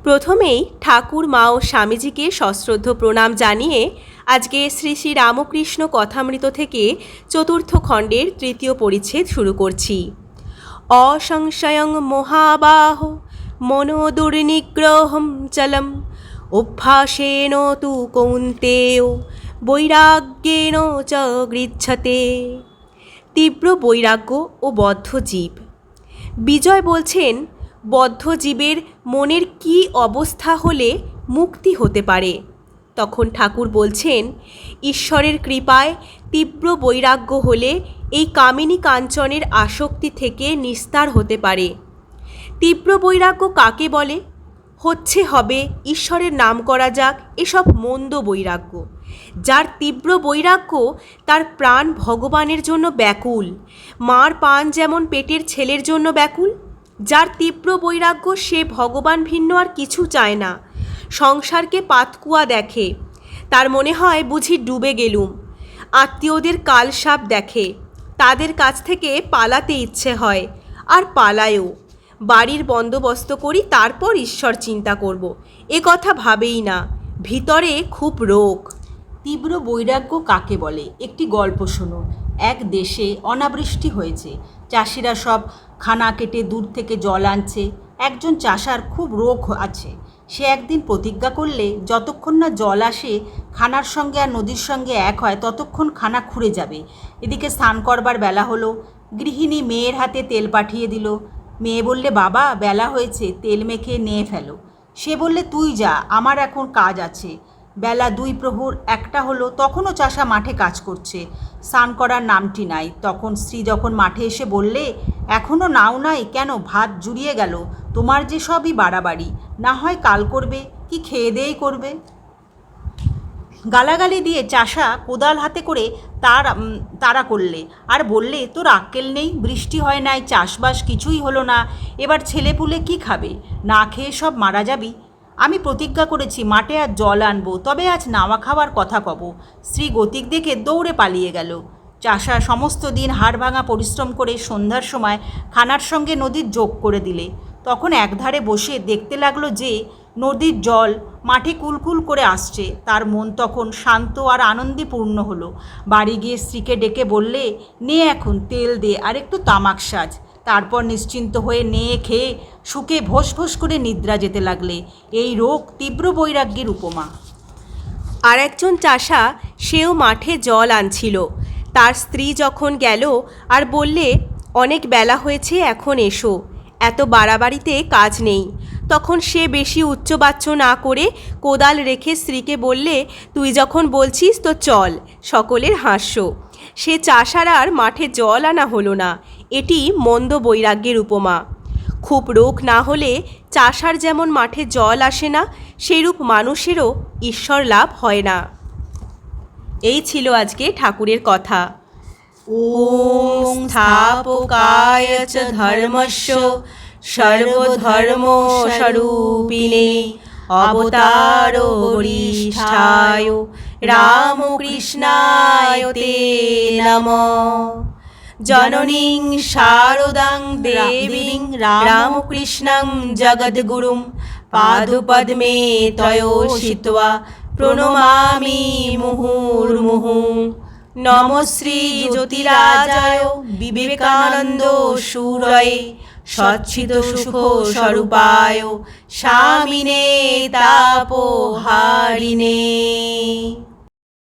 প্রথমেই ঠাকুর মা ও স্বামীজিকে সশ্রদ্ধ প্রণাম জানিয়ে আজকে শ্রী শ্রী রামকৃষ্ণ কথামৃত থেকে চতুর্থ খণ্ডের তৃতীয় পরিচ্ছেদ শুরু করছি। অসংশয়ং মহাবাহ মনোদুর্নিগ্রহম চলম অভ্যাসেন তু কৌন্তেয় বৈরাগ্যেন চ গৃচ্ছতে। তীব্র বৈরাগ্য ও বদ্ধ জীব। বিজয় বলছেন, বদ্ধ জীবের মনের কী অবস্থা হলে মুক্তি হতে পারে? তখন ঠাকুর বলছেন, ঈশ্বরের কৃপায় তীব্র বৈরাগ্য হলে এই কামিনী কাঞ্চনের আসক্তি থেকে নিস্তার হতে পারে। তীব্র বৈরাগ্য কাকে বলে? হচ্ছে হবে ঈশ্বরের নাম করা যাক, এসব মন্দ বৈরাগ্য। যার তীব্র বৈরাগ্য, তার প্রাণ ভগবানের জন্য ব্যাকুল। মার পান যেমন পেটের ছেলের জন্য ব্যাকুল, যার তীব্র বৈরাগ্য সে ভগবান ভিন্ন আর কিছু চায় না। সংসারকে পাতকুয়া দেখে, তার মনে হয় বুঝি ডুবে গেলুম। আত্মীয়দের কালসাপ দেখে, তাদের কাছ থেকে পালাতে ইচ্ছে হয়, আর পালায়ও। বাড়ির বন্দোবস্ত করি, তারপর ঈশ্বর চিন্তা করব, এ কথা ভাবেই না। ভিতরে খুব রোগ। তীব্র বৈরাগ্য কাকে বলে? একটি গল্প শুনুন। এক দেশে অনাবৃষ্টি হয়েছে। চাষিরা সব খানা কেটে দূর থেকে জল আনছে। একজন চাষার খুব রোগ আছে। সে একদিন প্রতিজ্ঞা করলে যতক্ষণ না জল আসে খানার সঙ্গে আর নদীর সঙ্গে এক হয়, ততক্ষণ খানা খুঁড়ে যাবে। এদিকে স্নান করবার বেলা হলো। গৃহিণী মেয়ের হাতে তেল পাঠিয়ে দিল। মেয়ে বললে, বাবা বেলা হয়েছে, তেল মেখে নিয়ে ফেলো। সে বললে, তুই যা, আমার এখন কাজ আছে। বেলা 2 প্রহর 1টা হলো, তখনও চাষা মাঠে কাজ করছে, স্নান করার নামটি নাই। তখন স্ত্রী যখন মাঠে এসে বললে, এখনও নাও নাই কেন? ভাত জুড়িয়ে গেল, তোমার যে সবই বাড়াবাড়ি, না হয় কাল করবে, কি খেয়ে দেয়েই করবে। গালাগালি দিয়ে চাষা কোদাল হাতে করে তাড়া করলে, আর বললে, তোর আক্কেল নেই? বৃষ্টি হয় নাই, চাষবাস কিছুই হলো না, এবার ছেলেপুলে কি খাবে? না খেয়ে সব মারা যাবি। আমি প্রতিজ্ঞা করেছি মাঠে আজ জল আনবো, তবে আজ নাওয়া খাওয়ার কথা কব। স্ত্রী গতিক দেখে দৌড়ে পালিয়ে গেল। চাষা সমস্ত দিন হাড় ভাঙা পরিশ্রম করে সন্ধ্যার সময় খানার সঙ্গে নদীর যোগ করে দিলে। তখন একধারে বসে দেখতে লাগলো যে নদীর জল মাঠে কুলকুল করে আসছে। তার মন তখন শান্ত আর আনন্দে পূর্ণ হলো। বাড়ি গিয়ে স্ত্রীকে ডেকে বললে, নে এখন তেল দে আর একটু তামাক সাজ। তারপর নিশ্চিন্ত হয়ে নিয়ে খেয়ে সুখে ভোস ভোস করে নিদ্রা যেতে লাগলে। এই রোগ তীব্র বৈরাগ্যের উপমা। আর একজন চাষা, সেও মাঠে জল আনছিল। তার স্ত্রী যখন গেল আর বললে, অনেক বেলা হয়েছে, এখন এসো, এত বাড়াবাড়িতে কাজ নেই। তখন সে বেশি উচ্চবাচ্য না করে কোদাল রেখে স্ত্রীকে বললে, তুই যখন বলছিস তো চল। সকলের হাস্য। সে চাষার আর মাঠে জল আনা হলো না। এটি মন্দ বৈরাগ্যের উপমা। খুব রোগ না হলে চাষার যেমন মাঠে জল আসে না, সেইরূপ মানুষেরও ঈশ্বর লাভ হয় না। এই ছিল আজকে ঠাকুরের কথা। ওম স্থাপকায় চ ধর্মস্য সর্বধর্ম স্বরূপিণে অবতারো বরিষ্ঠায় রামকৃষ্ণায় তে নমঃ। জননীং শারদাং দেবীং রামকৃষ্ণং জগদ্গুরুং পাদপদ্মে ত্রয়োষিত্বা প্রণমামি মুহুর্মুহুঃ। নমো শ্রী জ্যোতিরাজায় বিবেকানন্দ সুরয়ে সচ্চিদ সুখ স্বরূপায় স্বামিনে তাপহারিণে।